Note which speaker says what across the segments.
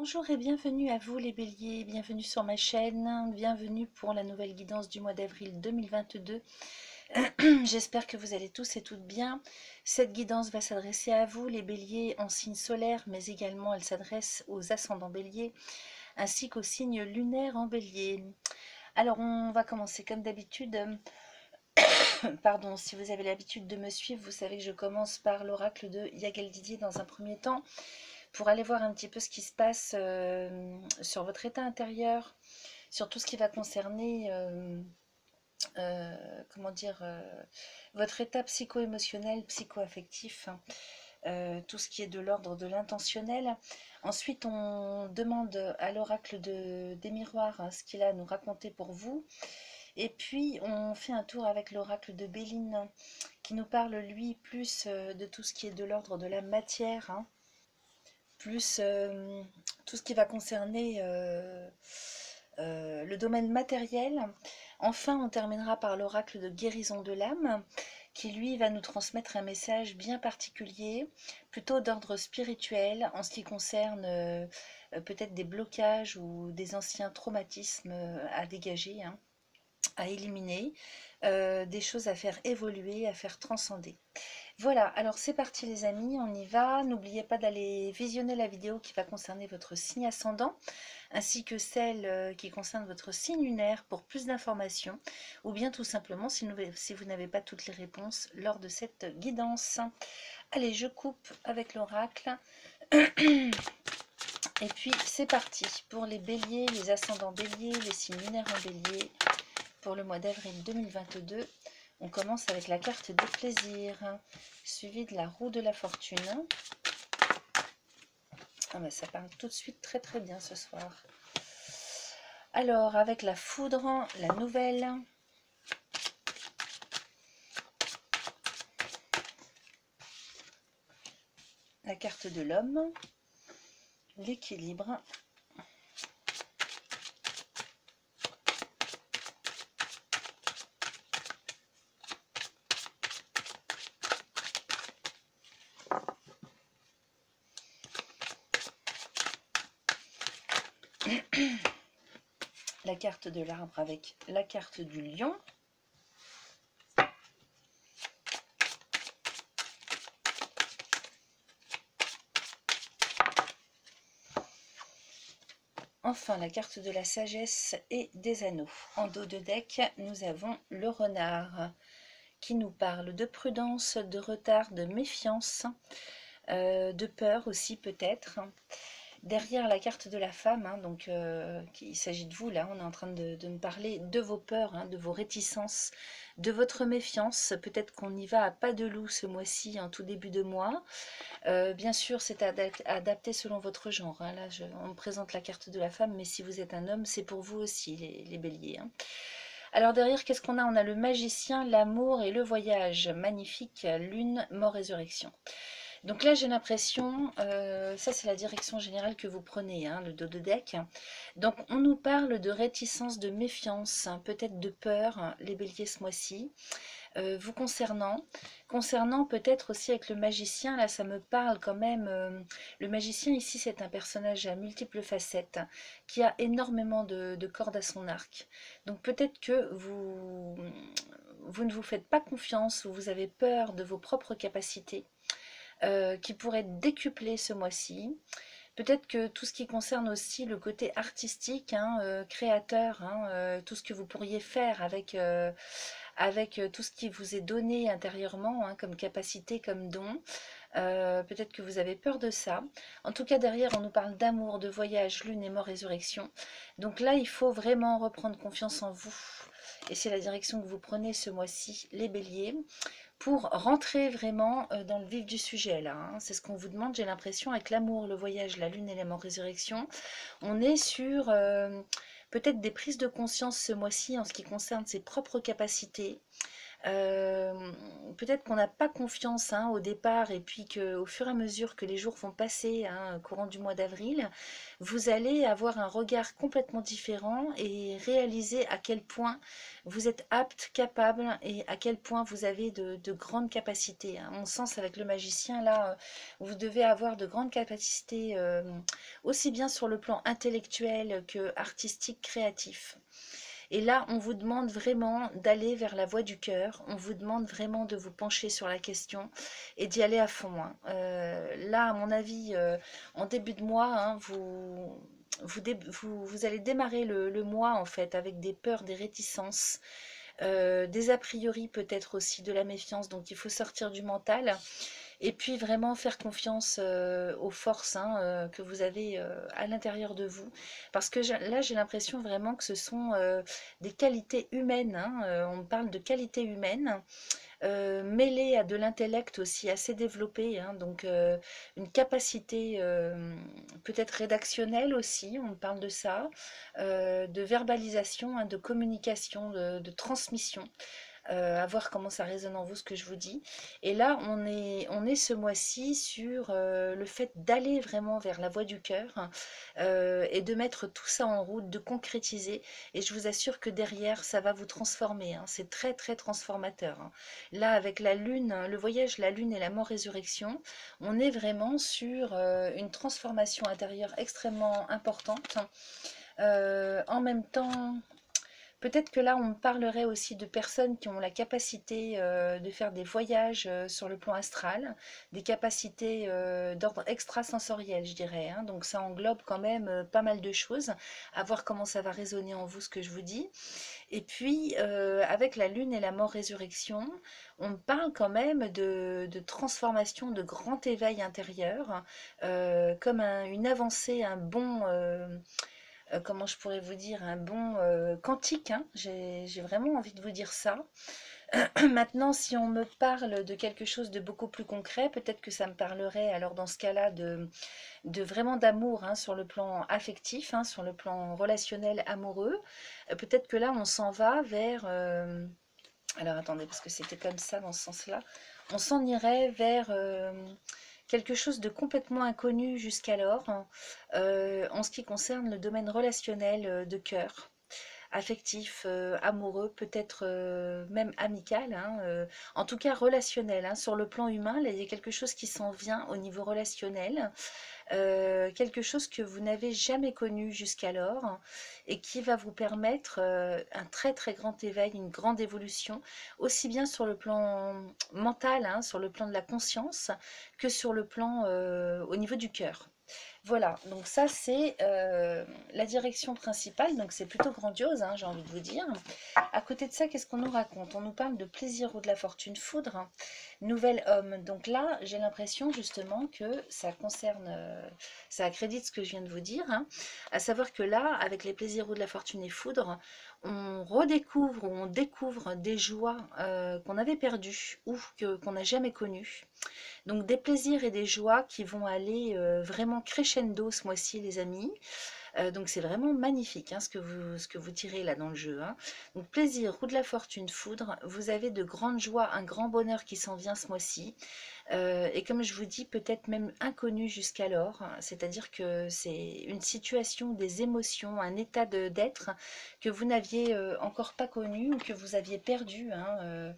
Speaker 1: Bonjour et bienvenue à vous les béliers, bienvenue sur ma chaîne, bienvenue pour la nouvelle guidance du mois d'avril 2022. J'espère que vous allez tous et toutes bien. Cette guidance va s'adresser à vous les béliers en signe solaire, mais également elle s'adresse aux ascendants béliers, ainsi qu'aux signes lunaires en bélier. Alors on va commencer comme d'habitude. Pardon, si vous avez l'habitude de me suivre, vous savez que je commence par l'oracle de Yagal Didier dans un premier temps, pour aller voir un petit peu ce qui se passe sur votre état intérieur, sur tout ce qui va concerner, comment dire, votre état psycho-émotionnel, psycho-affectif, tout ce qui est de l'ordre de l'intentionnel. Ensuite, on demande à l'oracle des miroirs ce qu'il a à nous raconter pour vous. Et puis, on fait un tour avec l'oracle de Béline, qui nous parle, lui, plus de tout ce qui est de l'ordre de la matière, plus tout ce qui va concerner le domaine matériel. Enfin, on terminera par l'oracle de guérison de l'âme, qui lui va nous transmettre un message bien particulier, plutôt d'ordre spirituel, en ce qui concerne peut-être des blocages ou des anciens traumatismes à dégager, à éliminer, des choses à faire évoluer, à faire transcender. Voilà, alors c'est parti les amis, on y va. N'oubliez pas d'aller visionner la vidéo qui va concerner votre signe ascendant, ainsi que celle qui concerne votre signe lunaire pour plus d'informations, ou bien tout simplement si vous n'avez pas toutes les réponses lors de cette guidance. Allez, je coupe avec l'oracle. Et puis c'est parti pour les béliers, les ascendants béliers, les signes lunaires en bélier pour le mois d'avril 2022. On commence avec la carte des plaisirs, suivie de la roue de la fortune. Ah ben ça parle tout de suite très très bien ce soir. Alors, avec la foudre, la nouvelle. La carte de l'homme, l'équilibre. La carte de l'arbre avec la carte du lion. Enfin, la carte de la sagesse et des anneaux. En dos de deck, nous avons le renard qui nous parle de prudence, de retard, de méfiance, de peur aussi peut-être. Derrière la carte de la femme, donc il s'agit de vous, là, on est en train de me parler de vos peurs, de vos réticences, de votre méfiance. Peut-être qu'on y va à pas de loup ce mois-ci, en tout début de mois. Bien sûr, c'est adapté selon votre genre. Là, on me présente la carte de la femme, mais si vous êtes un homme, c'est pour vous aussi, les béliers. Alors derrière, qu'est-ce qu'on a? On a le magicien, l'amour et le voyage. Magnifique, lune, mort, résurrection. Donc là, j'ai l'impression, ça c'est la direction générale que vous prenez, le dos de deck. Donc on nous parle de réticence, de méfiance, peut-être de peur, les béliers ce mois-ci. Vous concernant peut-être aussi avec le magicien, là ça me parle quand même, le magicien ici c'est un personnage à multiples facettes, qui a énormément de cordes à son arc. Donc peut-être que vous ne vous faites pas confiance, ou vous avez peur de vos propres capacités, qui pourraient être décuplées ce mois-ci. Peut-être que tout ce qui concerne aussi le côté artistique, créateur, tout ce que vous pourriez faire avec tout ce qui vous est donné intérieurement, comme capacité, comme don. Peut-être que vous avez peur de ça. En tout cas, derrière, on nous parle d'amour, de voyage, lune et mort, résurrection. Donc là, il faut vraiment reprendre confiance en vous. Et c'est la direction que vous prenez ce mois-ci, les béliers, pour rentrer vraiment dans le vif du sujet là. C'est ce qu'on vous demande, j'ai l'impression, avec l'amour, le voyage, la lune et la mort, résurrection. On est sur peut-être des prises de conscience ce mois-ci en ce qui concerne ses propres capacités, Peut-être qu'on n'a pas confiance hein, au départ et puis qu'au fur et à mesure que les jours vont passer, hein, courant du mois d'avril, vous allez avoir un regard complètement différent et réaliser à quel point vous êtes apte, capable et à quel point vous avez de grandes capacités. À mon sens, avec le magicien, là, vous devez avoir de grandes capacités aussi bien sur le plan intellectuel que artistique, créatif. Et là, on vous demande vraiment d'aller vers la voie du cœur, on vous demande vraiment de vous pencher sur la question et d'y aller à fond, hein. Là, à mon avis, en début de mois, hein, vous allez démarrer le mois en fait avec des peurs, des réticences, des a priori peut-être aussi de la méfiance, donc il faut sortir du mental. Et puis vraiment faire confiance aux forces hein, que vous avez à l'intérieur de vous. Parce que là, j'ai l'impression vraiment que ce sont des qualités humaines. Hein, on parle de qualités humaines. Mêlées à de l'intellect aussi assez développé, hein, donc une capacité peut-être rédactionnelle aussi, on parle de ça, de verbalisation, hein, de communication, de transmission à voir comment ça résonne en vous ce que je vous dis. Et là, on est ce mois-ci sur le fait d'aller vraiment vers la voie du cœur et de mettre tout ça en route, de concrétiser. Et je vous assure que derrière, ça va vous transformer. Hein. C'est très, très transformateur. Hein. Là, avec la lune, le voyage, la lune et la mort-résurrection, on est vraiment sur une transformation intérieure extrêmement importante. En même temps, peut-être que là, on parlerait aussi de personnes qui ont la capacité de faire des voyages sur le plan astral, des capacités d'ordre extrasensoriel, je dirais. Hein. Donc ça englobe quand même pas mal de choses, à voir comment ça va résonner en vous ce que je vous dis. Et puis, avec la lune et la mort-résurrection, on parle quand même de transformation, de grand éveil intérieur, comme une avancée, un bon comment je pourrais vous dire, un bon quantique, hein. J'ai vraiment envie de vous dire ça. Maintenant, si on me parle de quelque chose de beaucoup plus concret, peut-être que ça me parlerait alors dans ce cas-là de vraiment d'amour hein, sur le plan affectif, hein, sur le plan relationnel amoureux. Peut-être que là, on s'en va vers... alors attendez, parce que c'était comme ça dans ce sens-là. On s'en irait vers quelque chose de complètement inconnu jusqu'alors, hein, en ce qui concerne le domaine relationnel de cœur, affectif, amoureux, peut-être même amical, hein, en tout cas relationnel. Hein, sur le plan humain, là, il y a quelque chose qui s'en vient au niveau relationnel, quelque chose que vous n'avez jamais connu jusqu'alors et qui va vous permettre un très très grand éveil, une grande évolution, aussi bien sur le plan mental, hein, sur le plan de la conscience, que sur le plan au niveau du cœur. Voilà, donc ça c'est la direction principale, donc c'est plutôt grandiose, hein, j'ai envie de vous dire. À côté de ça, qu'est-ce qu'on nous raconte? On nous parle de plaisir ou de la fortune, foudre, nouvel homme. Donc là, j'ai l'impression justement que ça concerne, ça accrédite ce que je viens de vous dire, hein, à savoir que là, avec les plaisirs ou de la fortune et foudre, on redécouvre ou on découvre des joies qu'on avait perdues ou qu'on n'a jamais connues. Donc des plaisirs et des joies qui vont aller vraiment crescendo ce mois-ci, les amis. Donc c'est vraiment magnifique hein, ce que vous tirez là dans le jeu. Hein. Donc plaisir, roue de la fortune, foudre, vous avez de grandes joies, un grand bonheur qui s'en vient ce mois-ci. Et comme je vous dis, peut-être même inconnu jusqu'alors, c'est-à-dire que c'est une situation, des émotions, un état d'être que vous n'aviez encore pas connu ou que vous aviez perdu hein,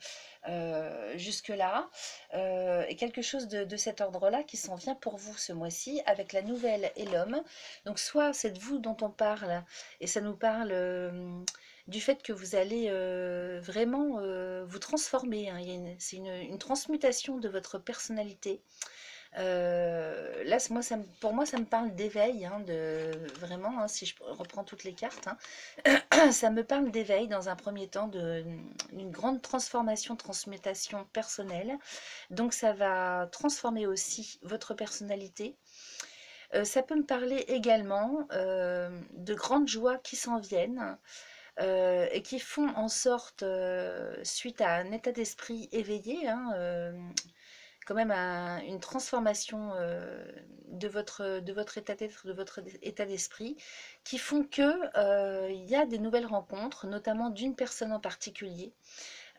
Speaker 1: jusque-là, et quelque chose de cet ordre-là qui s'en vient pour vous ce mois-ci avec la nouvelle et l'homme. Donc soit c'est de vous dont on parle, et ça nous parle du fait que vous allez vraiment vous transformer. Hein. C'est une transmutation de votre personnalité. Là, moi, pour moi, ça me parle d'éveil, hein, vraiment, hein, si je reprends toutes les cartes, hein, ça me parle d'éveil dans un premier temps, d'une grande transformation, transmutation personnelle. Donc, ça va transformer aussi votre personnalité. Ça peut me parler également de grandes joies qui s'en viennent et qui font en sorte, suite à un état d'esprit éveillé, hein, quand même une transformation de votre état d'être, de votre état d'esprit, qui font que il y a des nouvelles rencontres, notamment d'une personne en particulier,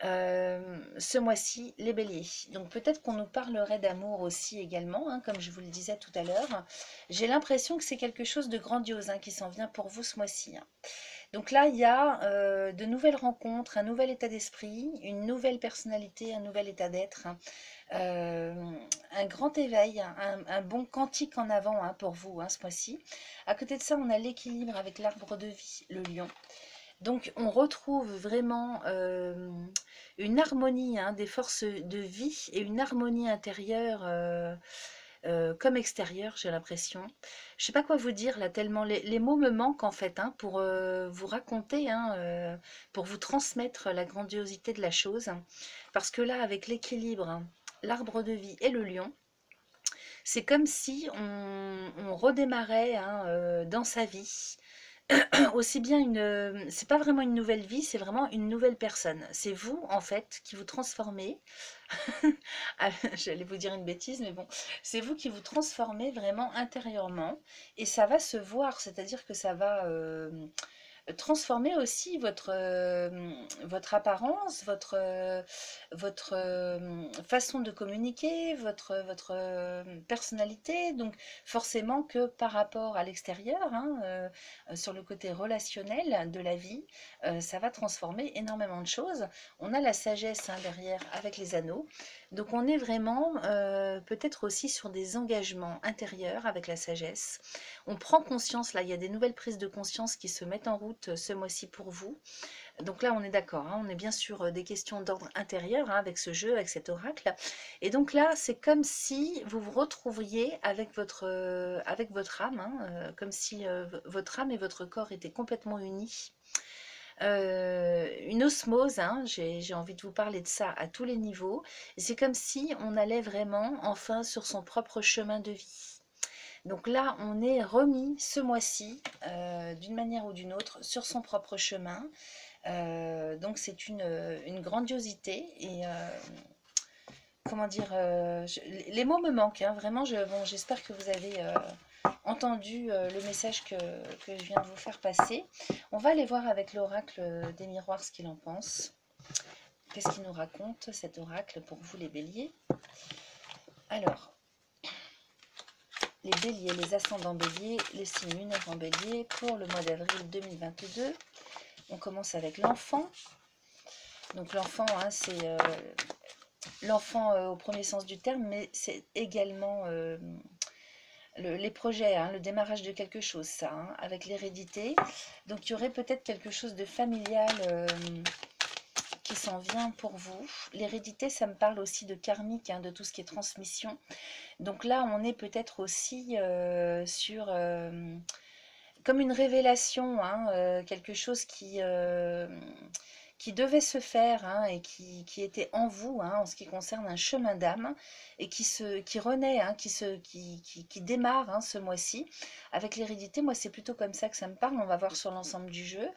Speaker 1: ce mois-ci, les béliers. Donc peut-être qu'on nous parlerait d'amour aussi également, hein, comme je vous le disais tout à l'heure. J'ai l'impression que c'est quelque chose de grandiose hein, qui s'en vient pour vous ce mois-ci. Hein. Donc là, il y a de nouvelles rencontres, un nouvel état d'esprit, une nouvelle personnalité, un nouvel état d'être, hein. Euh, un grand éveil, un bon cantique en avant hein, pour vous hein, ce mois-ci. À côté de ça, on a l'équilibre avec l'arbre de vie, le lion. Donc on retrouve vraiment une harmonie hein, des forces de vie et une harmonie intérieure comme extérieure, j'ai l'impression. Je sais pas quoi vous dire là, tellement les mots me manquent en fait hein, pour vous raconter, hein, pour vous transmettre la grandiosité de la chose. Parce que là, avec l'équilibre, hein, l'arbre de vie et le lion, c'est comme si on redémarrait hein, dans sa vie aussi bien c'est pas vraiment une nouvelle vie, c'est vraiment une nouvelle personne. C'est vous, en fait, qui vous transformez. Ah, j'allais vous dire une bêtise, mais bon, c'est vous qui vous transformez vraiment intérieurement et ça va se voir, c'est-à-dire que ça va transformer aussi votre apparence, votre façon de communiquer, votre personnalité. Donc forcément que par rapport à l'extérieur, hein, sur le côté relationnel de la vie, ça va transformer énormément de choses. On a la sagesse hein, derrière avec les anneaux. Donc on est vraiment peut-être aussi sur des engagements intérieurs avec la sagesse. On prend conscience, là il y a des nouvelles prises de conscience qui se mettent en route ce mois-ci pour vous. Donc là on est d'accord, hein, on est bien sur des questions d'ordre intérieur hein, avec ce jeu, avec cet oracle. Et donc là c'est comme si vous vous retrouviez avec votre âme, hein, comme si votre âme et votre corps étaient complètement unis. Une osmose, hein, j'ai envie de vous parler de ça à tous les niveaux. C'est comme si on allait vraiment enfin sur son propre chemin de vie. Donc là, on est remis ce mois-ci, d'une manière ou d'une autre, sur son propre chemin. Donc c'est une grandiosité et comment dire, les mots me manquent, hein, vraiment. Bon, j'espère que vous avez entendu le message que je viens de vous faire passer. On va aller voir avec l'oracle des miroirs ce qu'il en pense. Qu'est-ce qu'il nous raconte cet oracle pour vous les béliers? Alors, les béliers, les ascendants béliers, les signes lunaires en bélier pour le mois d'avril 2022. On commence avec l'enfant. Donc l'enfant, hein, c'est l'enfant au premier sens du terme, mais c'est également les projets, hein, le démarrage de quelque chose, ça, hein, avec l'hérédité. Donc il y aurait peut-être quelque chose de familial qui s'en vient pour vous. L'hérédité, ça me parle aussi de karmique, hein, de tout ce qui est transmission. Donc là, on est peut-être aussi sur comme une révélation, hein, quelque chose qui devait se faire hein, et qui était en vous hein, en ce qui concerne un chemin d'âme et qui renaît, hein, qui démarre hein, ce mois-ci. Avec l'hérédité, moi c'est plutôt comme ça que ça me parle, on va voir sur l'ensemble du jeu,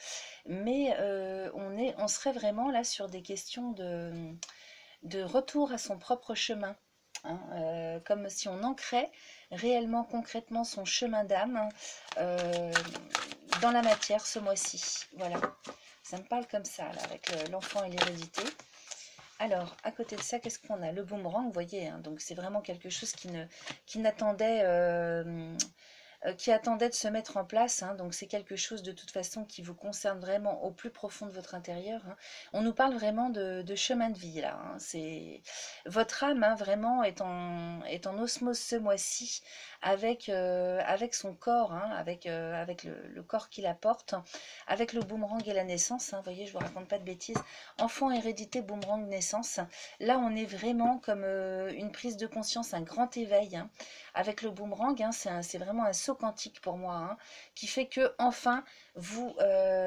Speaker 1: mais on serait vraiment là sur des questions de retour à son propre chemin. Hein, comme si on ancrait réellement, concrètement son chemin d'âme dans la matière ce mois-ci. Voilà, ça me parle comme ça, là, avec l'enfant et l'hérédité. Alors, à côté de ça, qu'est-ce qu'on a? Le boomerang, vous voyez, hein, donc c'est vraiment quelque chose qui n'attendait qui attendait de se mettre en place. Hein, donc c'est quelque chose de toute façon qui vous concerne vraiment au plus profond de votre intérieur. Hein. On nous parle vraiment de chemin de vie là. Hein. C'est votre âme hein, vraiment est en osmose ce mois-ci avec son corps, hein, avec le corps qu'il apporte, avec le boomerang et la naissance. Hein, vous voyez, je vous raconte pas de bêtises. Enfant, hérédité, boomerang, naissance. Là, on est vraiment comme une prise de conscience, un grand éveil. Hein, avec le boomerang, hein, c'est vraiment un saut quantique pour moi, hein, qui fait que enfin vous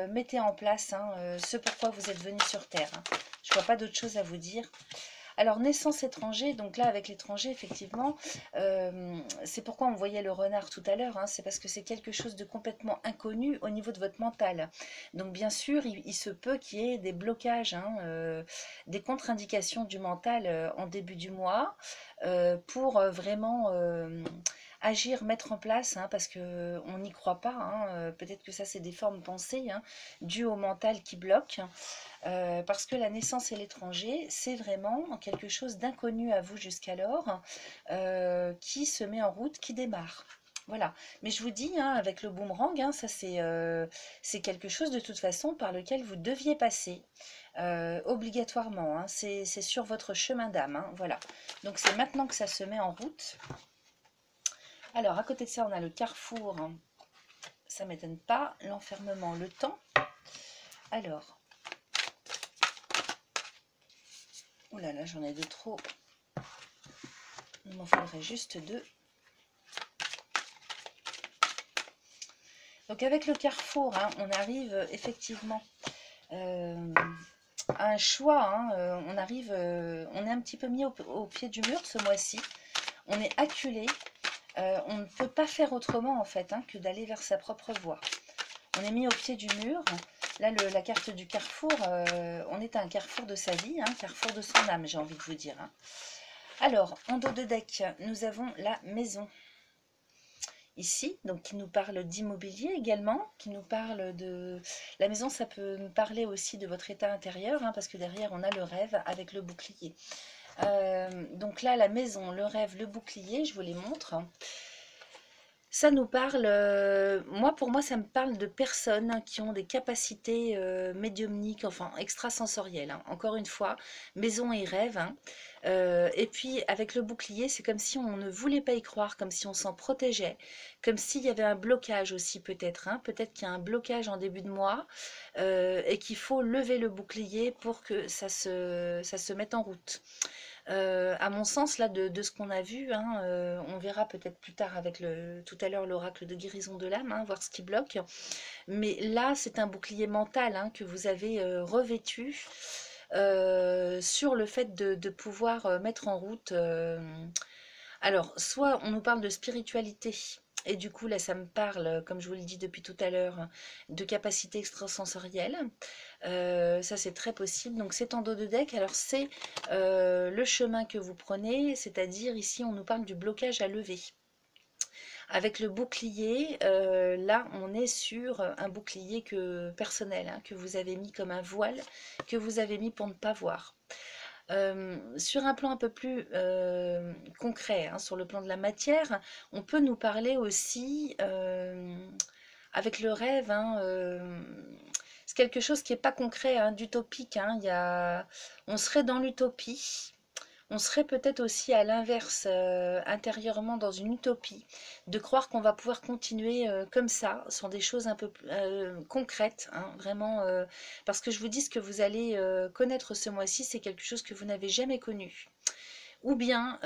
Speaker 1: mettez en place hein, ce pourquoi vous êtes venu sur Terre. Hein. Je ne vois pas d'autre chose à vous dire. Alors, naissance étranger, donc là, avec l'étranger, effectivement, c'est pourquoi on voyait le renard tout à l'heure, hein, c'est parce que c'est quelque chose de complètement inconnu au niveau de votre mental. Donc, bien sûr, il se peut qu'il y ait des blocages, hein, des contre-indications du mental en début du mois pour vraiment agir, mettre en place, hein, parce que on n'y croit pas, hein, peut-être que ça c'est des formes pensées, hein, dues au mental qui bloque, parce que la naissance et l'étranger, c'est vraiment quelque chose d'inconnu à vous jusqu'alors, qui se met en route, qui démarre. Voilà. Mais je vous dis, hein, avec le boomerang, hein, ça c'est quelque chose de toute façon par lequel vous deviez passer obligatoirement. Hein. C'est sur votre chemin d'âme. Hein, voilà. Donc c'est maintenant que ça se met en route. Alors à côté de ça, on a le carrefour. Ça ne m'étonne pas. L'enfermement, le temps. Alors. Oh là là, j'en ai de trop. Il m'en faudrait juste deux. Donc avec le carrefour, hein, on arrive effectivement à un choix. Hein, on est un petit peu mis au pied du mur ce mois-ci. On est acculé. On ne peut pas faire autrement en fait, hein, que d'aller vers sa propre voie. On est mis au pied du mur. Là, la carte du carrefour, on est à un carrefour de sa vie, hein, carrefour de son âme, j'ai envie de vous dire. Hein. Alors, en dos de deck, nous avons la maison. Ici, donc qui nous parle d'immobilier également, qui nous parle de... La maison, ça peut nous parler aussi de votre état intérieur, hein, parce que derrière, on a le rêve avec le bouclier. Donc là, la maison, le rêve, le bouclier, je vous les montre. Ça nous parle, pour moi, ça me parle de personnes qui ont des capacités médiumniques, enfin extrasensorielles. Hein. Encore une fois, maison et rêve. Hein. Et puis, avec le bouclier, c'est comme si on ne voulait pas y croire, comme si on s'en protégeait, comme s'il y avait un blocage aussi peut-être. Hein. Peut-être qu'il y a un blocage en début de mois et qu'il faut lever le bouclier pour que ça se mette en route. À mon sens, là, de ce qu'on a vu, hein, on verra peut-être plus tard avec tout à l'heure l'oracle de guérison de l'âme, hein, voir ce qui bloque. Mais là, c'est un bouclier mental, hein, que vous avez revêtu sur le fait de pouvoir mettre en route. Alors, soit on nous parle de spiritualité. Et du coup, là, ça me parle, comme je vous le dis depuis tout à l'heure, de capacité extrasensorielle. Ça, c'est très possible. Donc, c'est en dos de deck. Alors, c'est le chemin que vous prenez, c'est-à-dire ici, on nous parle du blocage à lever. Avec le bouclier, là, on est sur un bouclier personnel, hein, que vous avez mis comme un voile, que vous avez mis pour ne pas voir. Sur un plan un peu plus concret, hein, sur le plan de la matière, on peut nous parler aussi, avec le rêve, hein, c'est quelque chose qui n'est pas concret, hein, d'utopique. Hein, on serait dans l'utopie. On serait peut-être aussi à l'inverse, intérieurement dans une utopie, de croire qu'on va pouvoir continuer comme ça, sur des choses un peu plus concrètes, hein, vraiment, parce que je vous dis, ce que vous allez connaître ce mois-ci, c'est quelque chose que vous n'avez jamais connu. Ou bien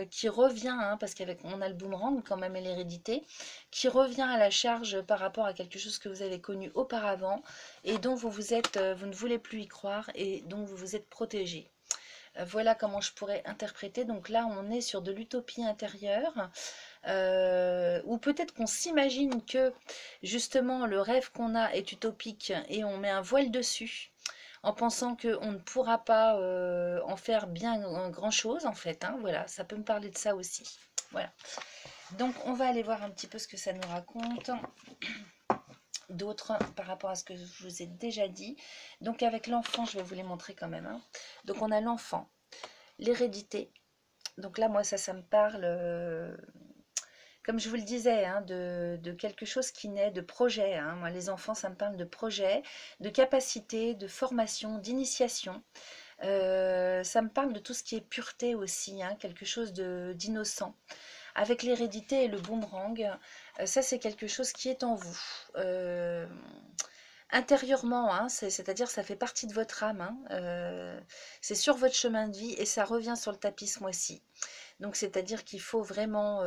Speaker 1: qui revient, hein, parce qu'on a le boomerang quand même et l'hérédité, qui revient à la charge par rapport à quelque chose que vous avez connu auparavant et dont vous ne voulez plus y croire et dont vous vous êtes protégé. Voilà comment je pourrais interpréter. Donc là, on est sur de l'utopie intérieure, ou peut-être qu'on s'imagine que justement le rêve qu'on a est utopique et on met un voile dessus en pensant qu'on ne pourra pas en faire bien grand-chose en fait. Hein, voilà, ça peut me parler de ça aussi. Voilà. Donc on va aller voir un petit peu ce que ça nous raconte. D'autres par rapport à ce que je vous ai déjà dit. Donc avec l'enfant, je vais vous les montrer quand même. Hein. Donc on a l'enfant, l'hérédité. Donc là, moi, ça me parle, comme je vous le disais, hein, de quelque chose qui naît, de projet. Hein. Moi, les enfants, ça me parle de projet, de capacité, de formation, d'initiation. Ça me parle de tout ce qui est pureté aussi, hein, quelque chose d'innocent. Avec l'hérédité et le boomerang, ça c'est quelque chose qui est en vous. Intérieurement, hein, c'est-à-dire ça fait partie de votre âme, hein, c'est sur votre chemin de vie et ça revient sur le tapis ce mois-ci. Donc c'est-à-dire qu'il faut vraiment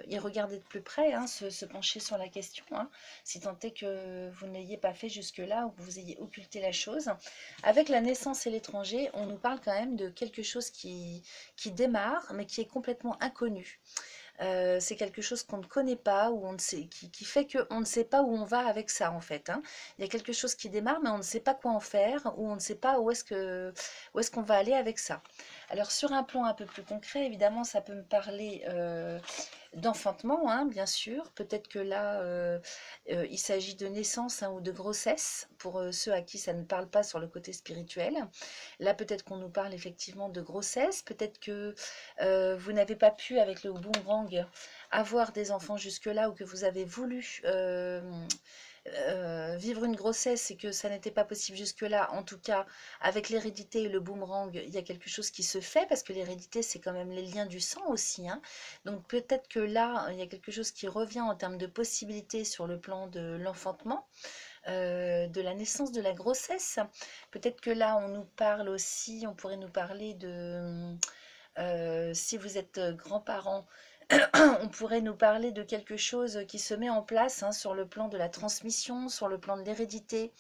Speaker 1: y regarder de plus près, hein, se pencher sur la question, hein, si tant est que vous ne l'ayez pas fait jusque-là ou que vous ayez occulté la chose. Avec la naissance et l'étranger, on nous parle quand même de quelque chose qui démarre mais qui est complètement inconnu. C'est quelque chose qu'on ne connaît pas, ou on ne sait, qui fait qu'on ne sait pas où on va avec ça en fait. Hein. Il y a quelque chose qui démarre, mais on ne sait pas quoi en faire, ou on ne sait pas où est-ce qu'on va aller avec ça. Alors sur un plan un peu plus concret, évidemment, ça peut me parler d'enfantement, hein, bien sûr. Peut-être que là, il s'agit de naissance, hein, ou de grossesse, pour ceux à qui ça ne parle pas sur le côté spirituel. Là, peut-être qu'on nous parle effectivement de grossesse. Peut-être que vous n'avez pas pu, avec le boomerang, avoir des enfants jusque-là, ou que vous avez voulu vivre une grossesse et que ça n'était pas possible jusque-là. En tout cas, avec l'hérédité et le boomerang, il y a quelque chose qui se fait, parce que l'hérédité, c'est quand même les liens du sang aussi, hein. Donc peut-être que là, il y a quelque chose qui revient en termes de possibilités sur le plan de l'enfantement, de la naissance, de la grossesse. Peut-être que là, on nous parle aussi, on pourrait nous parler de... si vous êtes grands-parents, on pourrait nous parler de quelque chose qui se met en place, hein, sur le plan de la transmission, sur le plan de l'hérédité,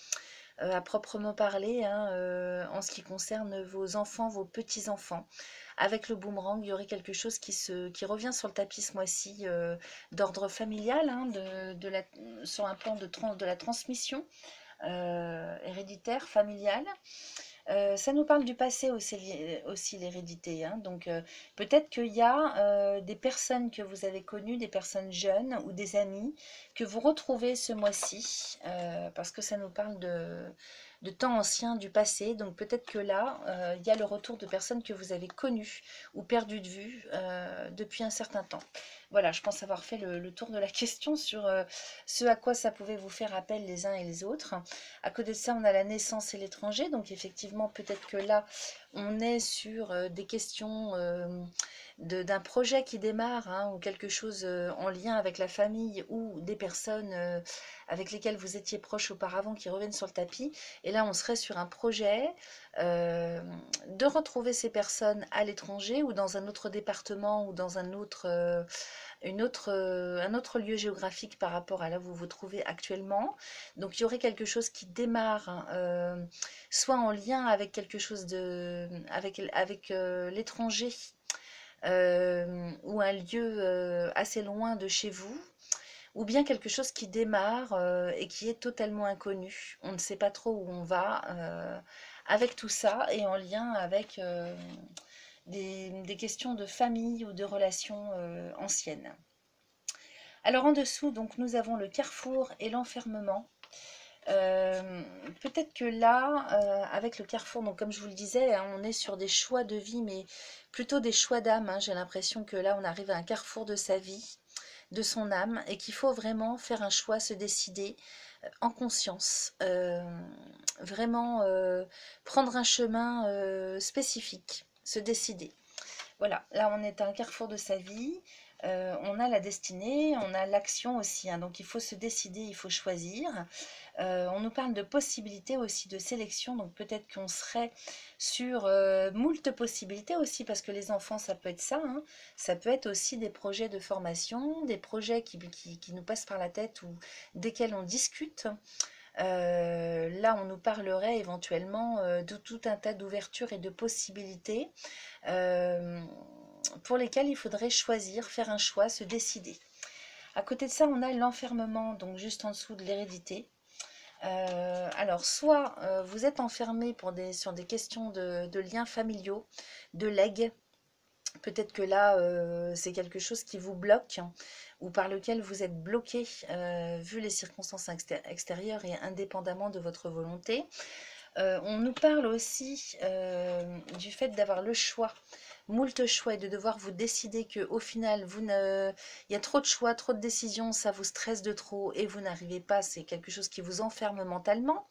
Speaker 1: à proprement parler, hein, en ce qui concerne vos enfants, vos petits-enfants. Avec le boomerang, il y aurait quelque chose qui revient sur le tapis ce mois-ci, d'ordre familial, hein, sur un plan de la transmission héréditaire, familiale. Ça nous parle du passé aussi, l'hérédité, hein. Donc peut-être qu'il y a des personnes que vous avez connues, des personnes jeunes ou des amis que vous retrouvez ce mois-ci, parce que ça nous parle de temps anciens, du passé. Donc peut-être que là, il y a le retour de personnes que vous avez connues ou perdues de vue depuis un certain temps. Voilà, je pense avoir fait le tour de la question sur ce à quoi ça pouvait vous faire appel les uns et les autres. À côté de ça, on a la naissance et l'étranger. Donc effectivement, peut-être que là, on est sur des questions d'un projet qui démarre, hein, ou quelque chose en lien avec la famille ou des personnes avec lesquelles vous étiez proche auparavant qui reviennent sur le tapis. Et là, on serait sur un projet de retrouver ces personnes à l'étranger ou dans un autre département ou dans un autre lieu géographique par rapport à là où vous vous trouvez actuellement. Donc il y aurait quelque chose qui démarre, hein, soit en lien avec quelque chose avec l'étranger, ou un lieu assez loin de chez vous, ou bien quelque chose qui démarre et qui est totalement inconnu. On ne sait pas trop où on va avec tout ça, et en lien avec des questions de famille ou de relations anciennes. Alors en dessous, donc, nous avons le carrefour et l'enfermement. Peut-être que là, avec le carrefour, donc comme je vous le disais, hein, on est sur des choix de vie, mais plutôt des choix d'âme, hein. J'ai l'impression que là, on arrive à un carrefour de sa vie, de son âme, et qu'il faut vraiment faire un choix, se décider en conscience, vraiment prendre un chemin spécifique, se décider. Voilà, là on est à un carrefour de sa vie, on a la destinée, on a l'action aussi, hein. Donc il faut se décider, il faut choisir. On nous parle de possibilités aussi, de sélection, donc peut-être qu'on serait sur moult possibilités aussi, parce que les enfants, ça peut être ça, hein. Ça peut être aussi des projets de formation, des projets qui nous passent par la tête ou desquels on discute. Là, on nous parlerait éventuellement de tout un tas d'ouvertures et de possibilités euh, pour lesquelles il faudrait choisir, faire un choix, se décider. À côté de ça, on a l'enfermement, donc juste en dessous de l'hérédité. Alors, soit vous êtes enfermé sur des questions de liens familiaux, de legs. Peut-être que là, c'est quelque chose qui vous bloque ou par lequel vous êtes bloqué, vu les circonstances extérieures et indépendamment de votre volonté. On nous parle aussi du fait d'avoir le choix, moult choix, et de devoir vous décider que au final, il y a trop de choix, trop de décisions, ça vous stresse de trop et vous n'arrivez pas, c'est quelque chose qui vous enferme mentalement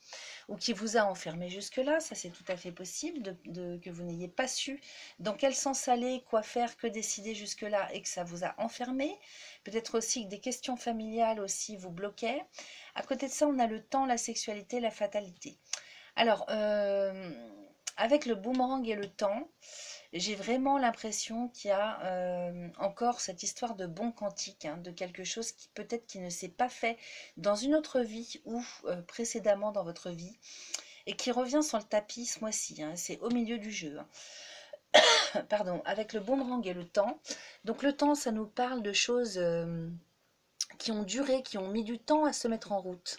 Speaker 1: ou qui vous a enfermé jusque-là. Ça, c'est tout à fait possible, que vous n'ayez pas su dans quel sens aller, quoi faire, que décider jusque-là, et que ça vous a enfermé. Peut-être aussi que des questions familiales aussi vous bloquaient. À côté de ça, on a le temps, la sexualité, la fatalité. Alors, avec le boomerang et le temps, j'ai vraiment l'impression qu'il y a encore cette histoire de bon quantique, hein, de quelque chose qui peut-être qui ne s'est pas fait dans une autre vie ou précédemment dans votre vie, et qui revient sur le tapis ce mois-ci, hein. C'est au milieu du jeu, hein. Pardon, avec le boomerang et le temps. Donc le temps, ça nous parle de choses qui ont duré, qui ont mis du temps à se mettre en route.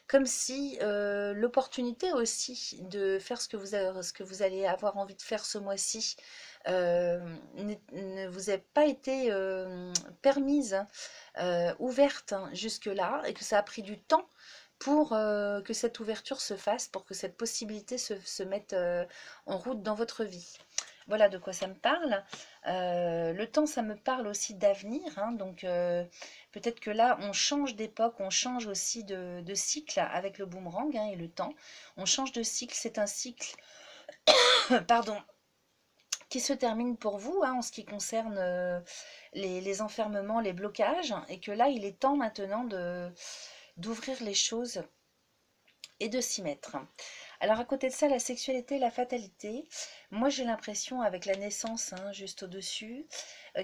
Speaker 1: comme si l'opportunité aussi de faire ce que vous allez avoir envie de faire ce mois-ci ne vous a pas été permise, ouverte hein, jusque-là, et que ça a pris du temps pour que cette ouverture se fasse, pour que cette possibilité se mette en route dans votre vie. Voilà de quoi ça me parle. Le temps, ça me parle aussi d'avenir, hein, donc peut-être que là, on change d'époque, on change aussi de cycle avec le boomerang hein, et le temps. On change de cycle, c'est un cycle, pardon, qui se termine pour vous hein, en ce qui concerne les enfermements, les blocages, et que là, il est temps maintenant d'ouvrir les choses et de s'y mettre. Alors à côté de ça, la sexualité, la fatalité, moi j'ai l'impression avec la naissance hein, juste au-dessus,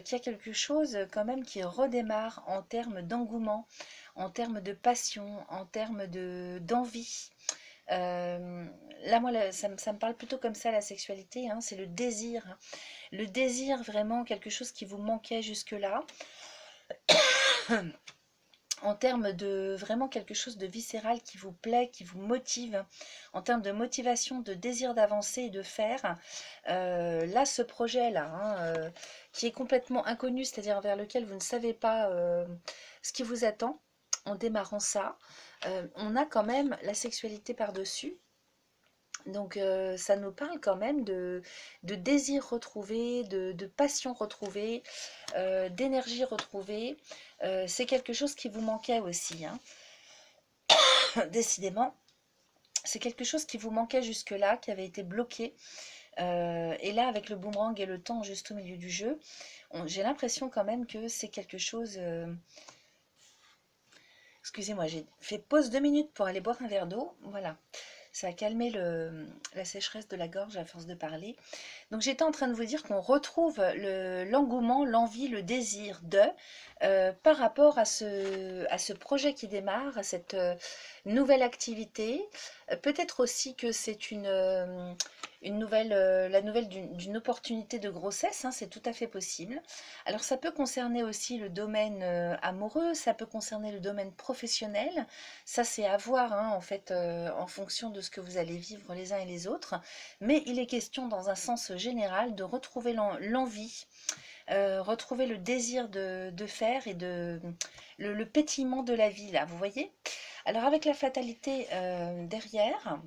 Speaker 1: qu'il y a quelque chose quand même qui redémarre en termes d'engouement, en termes de passion, en termes d'envie. Là, moi, ça me parle plutôt comme ça, la sexualité, hein, c'est le désir. Hein. Le désir, vraiment, quelque chose qui vous manquait jusque-là. En termes de vraiment quelque chose de viscéral qui vous plaît, qui vous motive, en termes de motivation, de désir d'avancer et de faire. Là, ce projet-là, hein, qui est complètement inconnu, c'est-à-dire vers lequel vous ne savez pas ce qui vous attend, en démarrant ça, on a quand même la sexualité par-dessus. Donc ça nous parle quand même de désir retrouvé, de passion retrouvée, d'énergie retrouvée. C'est quelque chose qui vous manquait aussi, hein. Décidément, c'est quelque chose qui vous manquait jusque-là, qui avait été bloqué. Et là, avec le boomerang et le temps juste au milieu du jeu, j'ai l'impression quand même que c'est quelque chose... Excusez-moi, j'ai fait pause 2 minutes pour aller boire un verre d'eau. Voilà. Ça a calmé la sécheresse de la gorge à force de parler. Donc j'étais en train de vous dire qu'on retrouve l'engouement, l'envie, le désir par rapport à ce projet qui démarre, à cette nouvelle activité. Peut-être aussi que c'est une nouvelle, la nouvelle d'une opportunité de grossesse, hein, c'est tout à fait possible. Alors ça peut concerner aussi le domaine amoureux, ça peut concerner le domaine professionnel. Ça c'est à voir hein, en fait en fonction de ce que vous allez vivre les uns et les autres. Mais il est question dans un sens général de retrouver l'envie, retrouver le désir de faire et le pétillement de la vie là, vous voyez. Alors avec la fatalité derrière,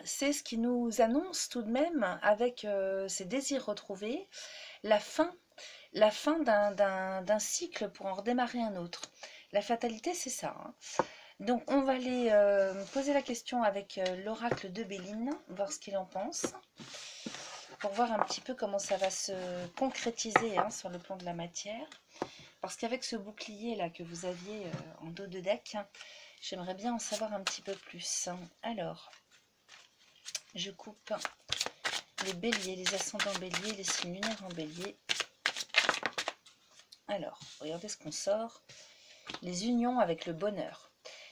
Speaker 1: c'est ce qui nous annonce tout de même, avec ces désirs retrouvés, la fin, d'un cycle pour en redémarrer un autre. La fatalité, c'est ça. Hein. Donc, on va aller poser la question avec l'oracle de Béline, voir ce qu'il en pense, pour voir un petit peu comment ça va se concrétiser hein, sur le plan de la matière. Parce qu'avec ce bouclier là que vous aviez en dos de deck, j'aimerais bien en savoir un petit peu plus. Alors, je coupe les béliers, les ascendants béliers, les signes lunaires en bélier. Alors, regardez ce qu'on sort. Les unions avec le bonheur.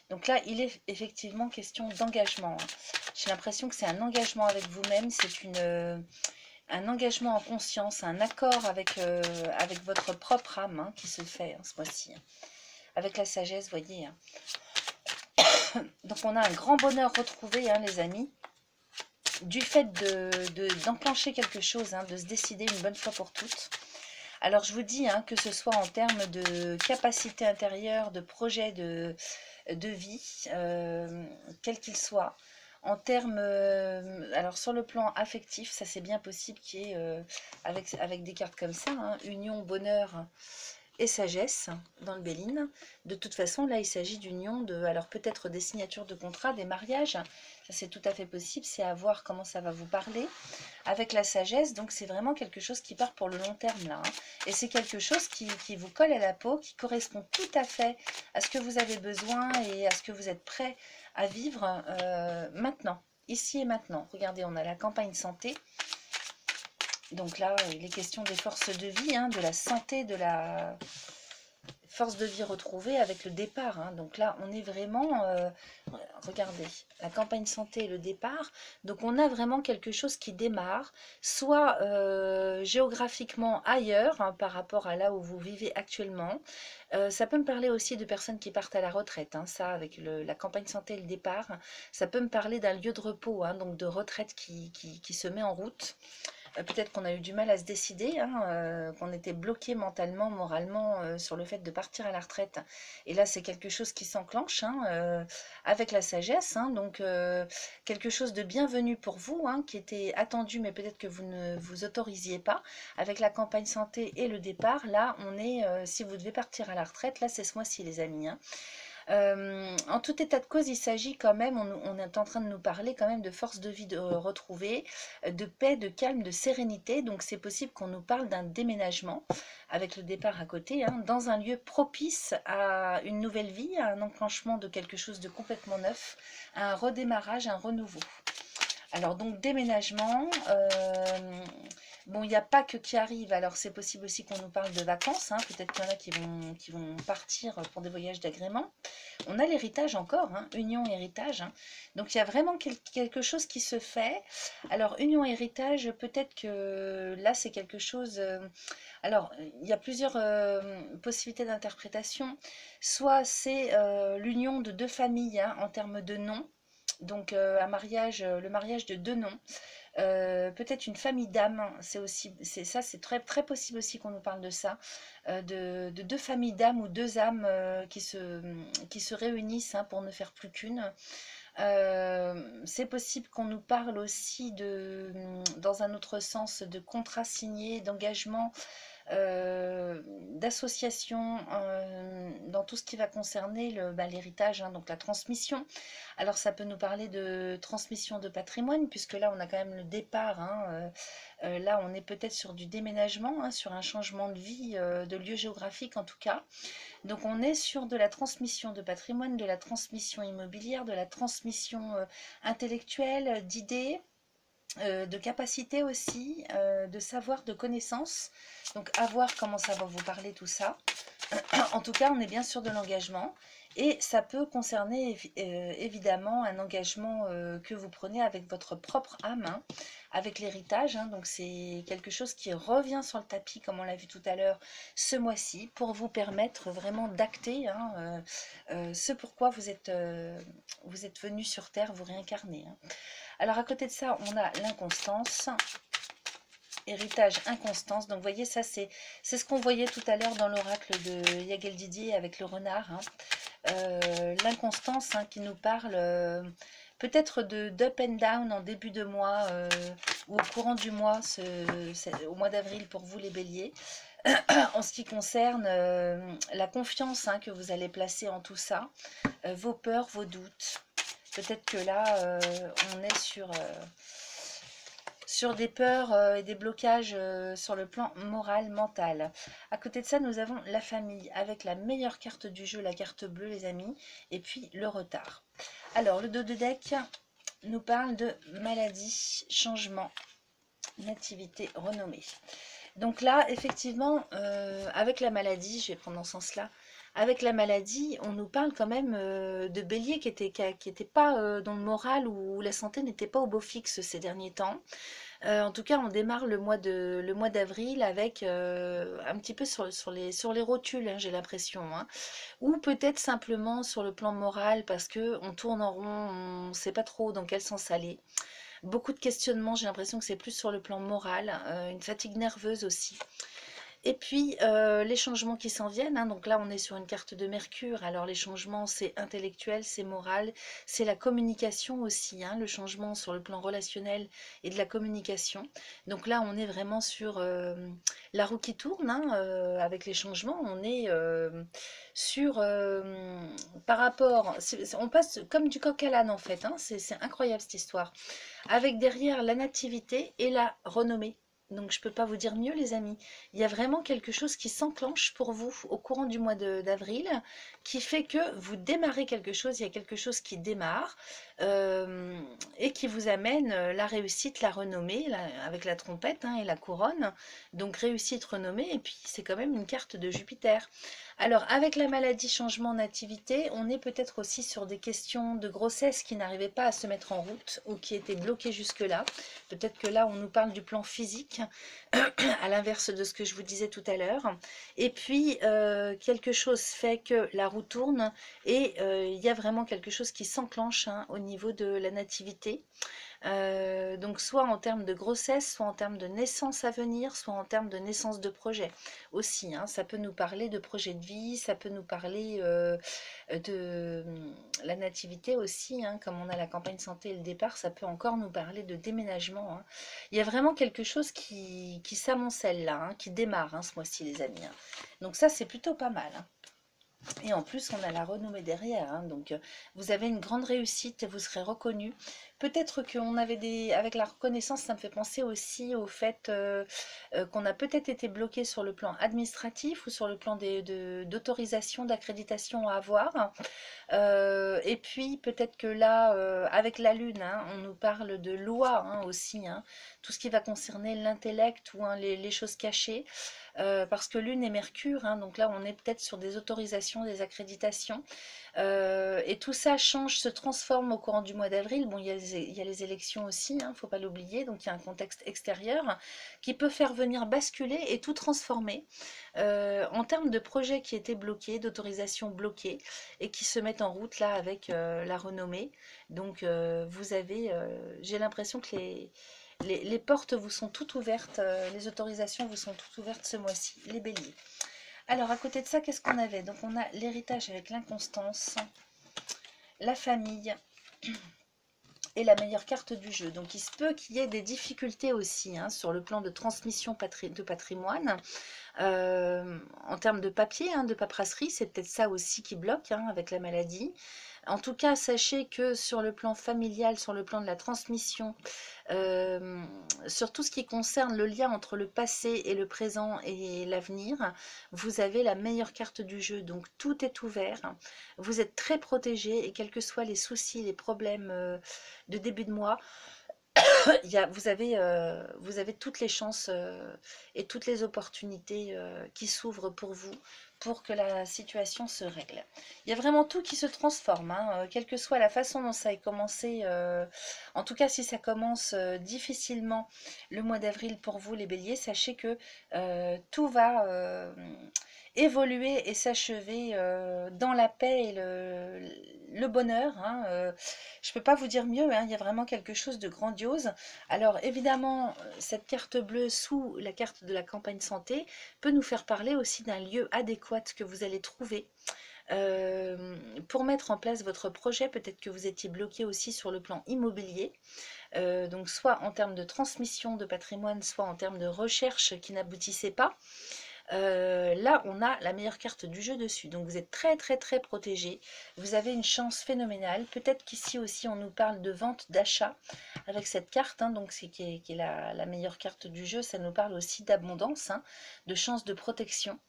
Speaker 1: Donc là, il est effectivement question d'engagement. J'ai l'impression que c'est un engagement avec vous-même, c'est un engagement en conscience, un accord avec votre propre âme hein, qui se fait hein, ce mois-ci. Avec la sagesse, vous voyez. Hein. Donc on a un grand bonheur retrouvé, hein, les amis, du fait d'enclencher quelque chose, hein, de se décider une bonne fois pour toutes. Alors je vous dis, hein, que ce soit en termes de capacité intérieure, de projet de vie, quel qu'il soit, en termes, alors sur le plan affectif, ça c'est bien possible qu'il y ait, avec des cartes comme ça, hein, union, bonheur et sagesse dans le Béline. De toute façon, là il s'agit d'union, alors peut-être des signatures de contrats, des mariages, ça c'est tout à fait possible, c'est à voir comment ça va vous parler. Avec la sagesse, donc c'est vraiment quelque chose qui part pour le long terme là. Hein. Et c'est quelque chose qui vous colle à la peau, qui correspond tout à fait à ce que vous avez besoin et à ce que vous êtes prêt à vivre maintenant, ici et maintenant. Regardez, on a la campagne santé. Donc là, il est question des forces de vie, hein, de la santé, force de vie retrouvée avec le départ, hein. Donc là, on est vraiment, regardez, la campagne santé et le départ. Donc on a vraiment quelque chose qui démarre, soit géographiquement ailleurs, hein, par rapport à là où vous vivez actuellement. Ça peut me parler aussi de personnes qui partent à la retraite, hein, ça, avec la campagne santé et le départ. Ça peut me parler d'un lieu de repos, hein, donc de retraite qui se met en route. Peut-être qu'on a eu du mal à se décider, hein, qu'on était bloqué mentalement, moralement sur le fait de partir à la retraite. Et là, c'est quelque chose qui s'enclenche, hein, avec la sagesse. Hein, donc, quelque chose de bienvenu pour vous, hein, qui était attendu, mais peut-être que vous ne vous autorisiez pas. Avec la campagne santé et le départ, là, on est, si vous devez partir à la retraite, là, c'est ce mois-ci, les amis, hein. En tout état de cause, il s'agit quand même, on est en train de nous parler quand même de force de vie retrouvée, de paix, de calme, de sérénité. Donc c'est possible qu'on nous parle d'un déménagement avec le départ à côté, hein, dans un lieu propice à une nouvelle vie, à un enclenchement de quelque chose de complètement neuf, à un redémarrage, un renouveau. Alors donc déménagement, bon, il n'y a pas que qui arrive, alors c'est possible aussi qu'on nous parle de vacances, hein. Peut-être qu'il y en a qui vont partir pour des voyages d'agrément. On a l'héritage encore, hein, union héritage, hein. Donc il y a vraiment quelque chose qui se fait. Alors union héritage, peut-être que là c'est quelque chose, alors il y a plusieurs possibilités d'interprétation. Soit c'est l'union de deux familles, hein, en termes de noms. Donc un mariage, le mariage de deux noms. Peut-être une famille d'âmes, c'est aussi, c'est ça, c'est très très possible aussi qu'on nous parle de ça, de deux familles d'âmes ou deux âmes qui se réunissent, hein, pour ne faire plus qu'une. C'est possible qu'on nous parle aussi de, dans un autre sens, de contrats signés, d'engagement, d'association, dans tout ce qui va concerner l'héritage, hein, donc la transmission. Alors ça peut nous parler de transmission de patrimoine, puisque là on a quand même le départ, hein, là on est peut-être sur du déménagement, hein, sur un changement de vie, de lieu géographique en tout cas. Donc on est sur de la transmission de patrimoine, de la transmission immobilière, de la transmission intellectuelle, d'idées, de capacité aussi, de savoir, de connaissances. Donc à voir comment ça va vous parler tout ça. En tout cas, on est bien sûr de l'engagement. Et ça peut concerner évidemment un engagement que vous prenez avec votre propre âme, hein, avec l'héritage, hein. Donc c'est quelque chose qui revient sur le tapis, comme on l'a vu tout à l'heure, ce mois-ci, pour vous permettre vraiment d'acter, hein, ce pourquoi vous êtes venu sur Terre, vous réincarner, hein. Alors à côté de ça, on a l'inconstance, héritage, inconstance. Donc vous voyez, ça c'est ce qu'on voyait tout à l'heure dans l'oracle de Yagel Didier avec le renard, hein. L'inconstance, hein, qui nous parle peut-être d'up and down en début de mois, ou au courant du mois, au mois d'avril pour vous les béliers. En ce qui concerne la confiance, hein, que vous allez placer en tout ça, vos peurs, vos doutes. Peut-être que là, on est sur des peurs et des blocages sur le plan moral, mental. À côté de ça, nous avons la famille, avec la meilleure carte du jeu, la carte bleue, les amis, et puis le retard. Alors, le dos de deck nous parle de maladie, changement, nativité, renommée. Donc là, effectivement, avec la maladie, je vais prendre dans ce sens-là, avec la maladie, on nous parle quand même de bélier qui était pas dans le moral, où la santé n'était pas au beau fixe ces derniers temps. En tout cas, on démarre le mois d'avril avec un petit peu sur les rotules, hein, j'ai l'impression, hein. Ou peut-être simplement sur le plan moral, parce que on tourne en rond, on ne sait pas trop dans quel sens aller. Beaucoup de questionnements, j'ai l'impression que c'est plus sur le plan moral, une fatigue nerveuse aussi. Et puis, les changements qui s'en viennent, hein. Donc là, on est sur une carte de Mercure. Alors, les changements, c'est intellectuel, c'est moral, c'est la communication aussi, hein, le changement sur le plan relationnel et de la communication. Donc là, on est vraiment sur la roue qui tourne, hein, avec les changements. On est sur, par rapport, on passe comme du coq à l'âne en fait, hein. C'est incroyable cette histoire. Avec derrière la nativité et la renommée. Donc je ne peux pas vous dire mieux les amis. Il y a vraiment quelque chose qui s'enclenche pour vous au courant du mois d'avril, qui fait que vous démarrez quelque chose, il y a quelque chose qui démarre et qui vous amène la réussite, la renommée, avec la trompette et la couronne. Donc réussite, renommée, et puis c'est quand même une carte de Jupiter. Alors avec la maladie, changement, nativité, on est peut-être aussi sur des questions de grossesse qui n'arrivaient pas à se mettre en route ou qui étaient bloquées jusque-là. Peut-être que là on nous parle du plan physique, à l'inverse de ce que je vous disais tout à l'heure. Et puis, quelque chose fait que la roue tourne et il y a vraiment quelque chose qui s'enclenche au niveau de la nativité. Donc soit en termes de grossesse, soit en termes de naissance à venir, soit en termes de naissance de projet aussi. Ça peut nous parler de projet de vie, ça peut nous parler de la nativité aussi, comme on a la campagne santé et le départ, ça peut encore nous parler de déménagement. Il y a vraiment quelque chose qui s'amoncelle là, qui démarre ce mois-ci les amis. Donc ça c'est plutôt pas mal. Et en plus, on a la renommée derrière. Donc, vous avez une grande réussite et vous serez reconnu. Peut-être qu'on avait des... Avec la reconnaissance, ça me fait penser aussi au fait qu'on a peut-être été bloqué sur le plan administratif ou sur le plan d'autorisation, d'accréditation à avoir. Et puis, peut-être que là, avec la Lune, on nous parle de loi aussi. Tout ce qui va concerner l'intellect ou les choses cachées. Parce que Lune et Mercure, donc là on est peut-être sur des autorisations, des accréditations, et tout ça change, se transforme au courant du mois d'avril. Bon, il y a les élections aussi, il ne faut pas l'oublier, donc il y a un contexte extérieur qui peut faire venir basculer et tout transformer en termes de projets qui étaient bloqués, d'autorisations bloquées, et qui se mettent en route là avec la renommée. Donc vous avez, j'ai l'impression que les portes vous sont toutes ouvertes, les autorisations vous sont toutes ouvertes ce mois-ci, les béliers. Alors, à côté de ça, qu'est-ce qu'on avait? Donc, on a l'héritage avec l'inconstance, la famille et la meilleure carte du jeu. Donc, il se peut qu'il y ait des difficultés aussi sur le plan de transmission de patrimoine. En termes de papier, de paperasserie, c'est peut-être ça aussi qui bloque avec la maladie. En tout cas, sachez que sur le plan familial, sur le plan de la transmission, sur tout ce qui concerne le lien entre le passé et le présent et l'avenir, vous avez la meilleure carte du jeu. Donc tout est ouvert, vous êtes très protégé et quels que soient les soucis, les problèmes de début de mois, vous avez toutes les chances et toutes les opportunités qui s'ouvrent pour vous pour que la situation se règle. Il y a vraiment tout qui se transforme, quelle que soit la façon dont ça ait commencé. En tout cas, si ça commence difficilement le mois d'avril pour vous, les béliers, sachez que tout va évoluer et s'achever dans la paix et le bonheur. Je ne peux pas vous dire mieux, il y a vraiment quelque chose de grandiose. Alors évidemment, cette carte bleue sous la carte de la campagne santé peut nous faire parler aussi d'un lieu adéquat que vous allez trouver pour mettre en place votre projet. Peut-être que vous étiez bloqué aussi sur le plan immobilier, donc soit en termes de transmission de patrimoine, soit en termes de recherche qui n'aboutissait pas. Là on a la meilleure carte du jeu dessus, donc vous êtes très très très protégé, vous avez une chance phénoménale. Peut-être qu'ici aussi on nous parle de vente, d'achat avec cette carte, donc qui est la meilleure carte du jeu. Ça nous parle aussi d'abondance, de chance, de protection.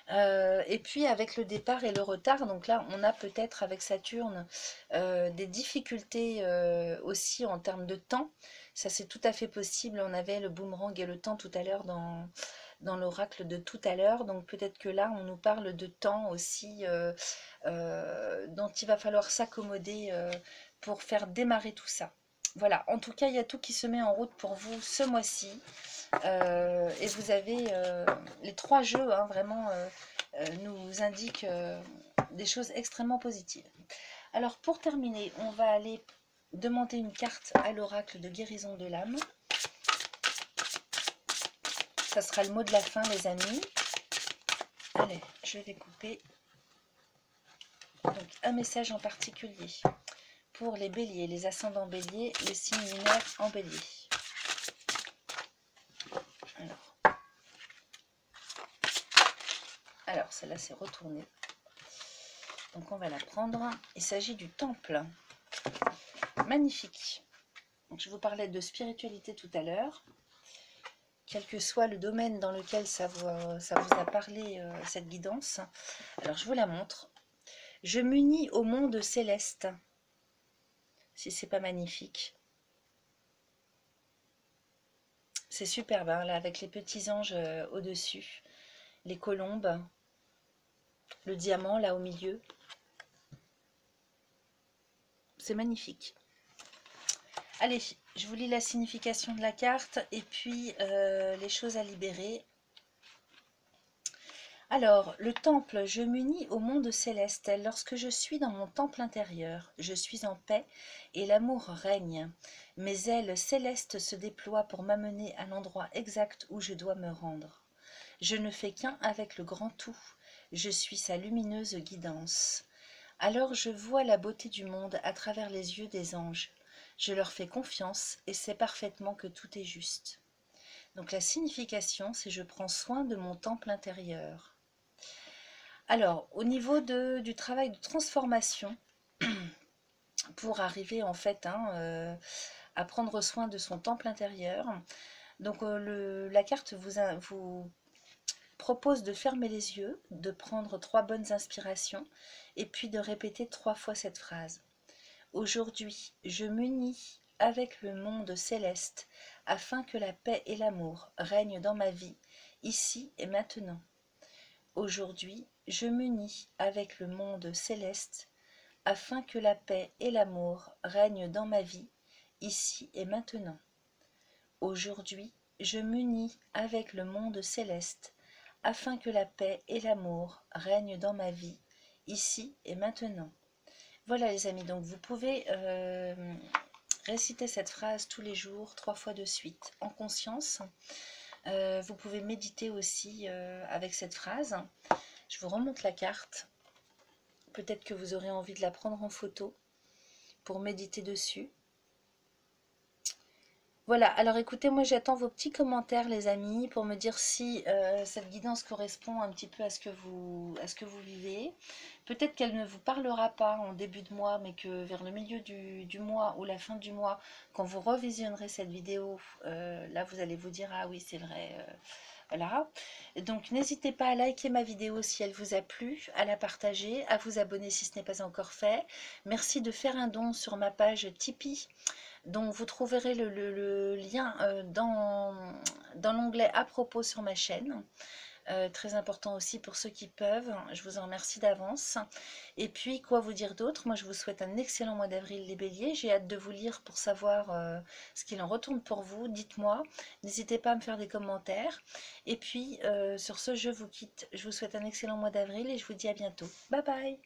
Speaker 1: Et puis avec le départ et le retard, donc là on a peut-être avec Saturne des difficultés aussi en termes de temps. Ça c'est tout à fait possible. On avait le boomerang et le temps tout à l'heure dans l'oracle de tout à l'heure, donc peut-être que là on nous parle de temps aussi dont il va falloir s'accommoder pour faire démarrer tout ça. Voilà, en tout cas il y a tout qui se met en route pour vous ce mois-ci, et vous avez les 3 jeux vraiment nous indiquent des choses extrêmement positives. Alors pour terminer, on va aller demander une carte à l'oracle de guérison de l'âme. Ça sera le mot de la fin les amis. Allez, je vais couper. Donc un message en particulier pour les béliers, les ascendants béliers, les signes lunaires en bélier. Alors celle-là c'est retourné. Donc on va la prendre. Il s'agit du temple. Magnifique. Donc, je vous parlais de spiritualité tout à l'heure. quel que soit le domaine dans lequel ça vous a parlé, cette guidance. Alors, je vous la montre. Je m'unis au monde céleste. Si c'est pas magnifique. C'est superbe, hein, là, avec les petits anges au-dessus, les colombes, le diamant là au milieu. C'est magnifique. Allez, je vous lis la signification de la carte et puis les choses à libérer. Alors, le temple, je m'unis au monde céleste. Lorsque je suis dans mon temple intérieur, je suis en paix et l'amour règne. Mes ailes célestes se déploient pour m'amener à l'endroit exact où je dois me rendre. Je ne fais qu'un avec le grand tout. Je suis sa lumineuse guidance. Alors je vois la beauté du monde à travers les yeux des anges. Je leur fais confiance et sais parfaitement que tout est juste. Donc la signification, c'est je prends soin de mon temple intérieur. Alors, au niveau du travail de transformation, pour arriver en fait à prendre soin de son temple intérieur, donc la carte vous propose de fermer les yeux, de prendre 3 bonnes inspirations et puis de répéter 3 fois cette phrase. Aujourd'hui, je m'unis avec le monde céleste afin que la paix et l'amour règnent dans ma vie, ici et maintenant. Aujourd'hui, je m'unis avec le monde céleste afin que la paix et l'amour règnent dans ma vie, ici et maintenant. Aujourd'hui, je m'unis avec le monde céleste afin que la paix et l'amour règnent dans ma vie, ici et maintenant. Voilà les amis, donc vous pouvez réciter cette phrase tous les jours, 3 fois de suite, en conscience. Vous pouvez méditer aussi avec cette phrase. Je vous remonte la carte. Peut-être que vous aurez envie de la prendre en photo pour méditer dessus. Voilà, alors écoutez, moi j'attends vos petits commentaires les amis pour me dire si cette guidance correspond un petit peu à ce que vous vivez. Peut-être qu'elle ne vous parlera pas en début de mois, mais que vers le milieu du mois ou la fin du mois, quand vous revisionnerez cette vidéo, là vous allez vous dire « Ah oui, c'est vrai voilà. Donc n'hésitez pas à liker ma vidéo si elle vous a plu, à la partager, à vous abonner si ce n'est pas encore fait. Merci de faire un don sur ma page Tipeee, dont vous trouverez le lien dans l'onglet à propos sur ma chaîne. Très important aussi pour ceux qui peuvent, je vous en remercie d'avance. Et puis quoi vous dire d'autre, moi je vous souhaite un excellent mois d'avril les béliers, j'ai hâte de vous lire pour savoir ce qu'il en retourne pour vous, dites-moi, n'hésitez pas à me faire des commentaires. Et puis sur ce je vous quitte, je vous souhaite un excellent mois d'avril et je vous dis à bientôt, bye bye.